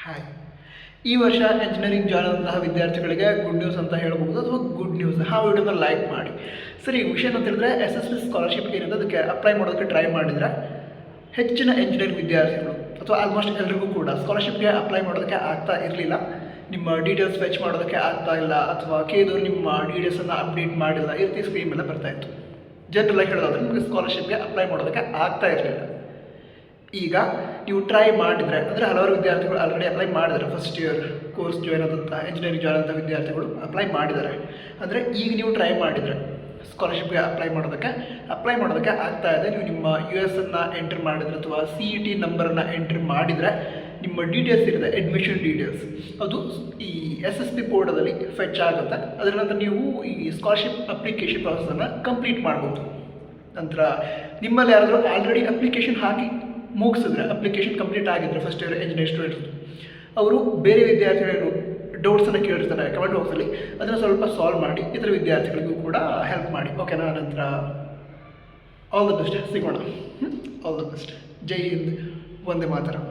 Hi. ಈ ವರ್ಷ engineering join ಆದಂತಹ ವಿದ್ಯಾರ್ಥಿಗಳಿಗೆ ಗುಡ್ ನ್ಯೂಸ್ ಅಂತ ಹೇಳ್ಬೋದು ಅಥವಾ ಗುಡ್ ನ್ಯೂಸ್. ವಿಡಿಯೋನ ಲೈಕ್ ಮಾಡಿ. ಸರಿ, ವಿಷಯ ಅಂತ ಹೇಳಿದ್ರೆ SSB ಸ್ಕಾಲರ್ಶಿಪ್ ಏನಿದೆ ಅದಕ್ಕೆ ಅಪ್ಲೈ ಮಾಡೋದಕ್ಕೆ ಟ್ರೈ ಮಾಡಿದರೆ ಹೆಚ್ಚಿನ ಎಂಜಿನಿಯರಿಂಗ್ ವಿದ್ಯಾರ್ಥಿಗಳು ಅಥವಾ ಆಲ್ಮೋಸ್ಟ್ ಎಲ್ಲರಿಗೂ ಕೂಡ ಸ್ಕಾಲರ್ಶಿಪ್ಗೆ ಅಪ್ಲೈ ಮಾಡೋದಕ್ಕೆ ಆಗ್ತಾ ಇರಲಿಲ್ಲ. ನಿಮ್ಮ ಡೀಟೇಲ್ಸ್ ಫೆಚ್ ಮಾಡೋದಕ್ಕೆ ಆಗ್ತಾ ಇಲ್ಲ, ಅಥವಾ ಕೇಳಿದವರು ನಿಮ್ಮ ಡೀಟೇಲ್ಸನ್ನು ಅಪ್ಡೇಟ್ ಮಾಡಿಲ್ಲ, ಈ ರೀತಿ ಸ್ಕೀಮ್ ಎಲ್ಲ ಬರ್ತಾಯಿತ್ತು. ಜನರಲಾಗಿ ಹೇಳೋದಾದ್ರೆ ನಿಮಗೆ ಸ್ಕಾಲರ್ಶಿಪ್ಗೆ ಅಪ್ಲೈ ಮಾಡೋದಕ್ಕೆ ಆಗ್ತಾ ಇರಲಿಲ್ಲ. ಈಗ ನೀವು ಟ್ರೈ ಮಾಡಿದರೆ, ಅಂದರೆ ಹಲವಾರು ವಿದ್ಯಾರ್ಥಿಗಳು ಆಲ್ರೆಡಿ ಅಪ್ಲೈ ಮಾಡಿದ್ದಾರೆ. ಫಸ್ಟ್ ಇಯರ್ ಕೋರ್ಸ್ ಜಾಯ್ನ್ ಆದಂಥ ಎಂಜಿನಿಯರಿಂಗ್ ಜಾಯ್ನ್ ಆದಂಥ ವಿದ್ಯಾರ್ಥಿಗಳು ಅಪ್ಲೈ ಮಾಡಿದ್ದಾರೆ. ಅಂದರೆ ಈಗ ನೀವು ಟ್ರೈ ಮಾಡಿದರೆ ಸ್ಕಾಲರ್ಶಿಪ್ಗೆ ಅಪ್ಲೈ ಮಾಡೋದಕ್ಕೆ ಆಗ್ತಾ ಇದೆ. ನೀವು ನಿಮ್ಮ US ಎಂಟ್ರ್ ಮಾಡಿದರೆ ಅಥವಾ CET ನಂಬರನ್ನು ಎಂಟ್ರ್ ಮಾಡಿದರೆ ನಿಮ್ಮ ಡೀಟೇಲ್ಸ್ ಇರುತ್ತೆ, ಅಡ್ಮಿಷನ್ ಡೀಟೇಲ್ಸ್, ಅದು ಈ SSB ಪೋರ್ಟಲಲ್ಲಿ ಫೆಚ್ ಆಗುತ್ತೆ. ಅದರ ನಂತರ ನೀವು ಈ ಸ್ಕಾಲರ್ಶಿಪ್ ಅಪ್ಲಿಕೇಶನ್ ಪ್ರಾಸೆಸನ್ನು ಕಂಪ್ಲೀಟ್ ಮಾಡ್ಬೋದು. ನಂತರ ನಿಮ್ಮಲ್ಲಿ ಯಾರಾದರೂ ಆಲ್ರೆಡಿ ಅಪ್ಲಿಕೇಶನ್ ಹಾಕಿ ಮುಗಿಸಿದ್ರೆ, ಅಪ್ಲಿಕೇಶನ್ ಕಂಪ್ಲೀಟ್ ಆಗಿದ್ದರೆ ಫಸ್ಟ್ ಇಯರ್ ಇಂಜಿನಿಯರಿಂಗ್ ಸ್ಟೂಡೆಂಟ್ಸ್, ಅವರು ಬೇರೆ ವಿದ್ಯಾರ್ಥಿಗಳು ಡೌಟ್ಸನ್ನು ಕೇಳಿರ್ತಾರೆ ಕಮೆಂಟ್ ಬಾಕ್ಸಲ್ಲಿ, ಅದನ್ನು ಸ್ವಲ್ಪ ಸಾಲ್ವ್ ಮಾಡಿ ಇತರ ವಿದ್ಯಾರ್ಥಿಗಳಿಗೂ ಕೂಡ ಹೆಲ್ಪ್ ಮಾಡಿ. ಓಕೆನಾ? ನಂತರ ಆಲ್ ದ ಬೆಸ್ಟ್, ಸಿಗೋಣ. All the best. ಜೈ ಹಿಂದ್, ವಂದೇ ಮಾತರಂ.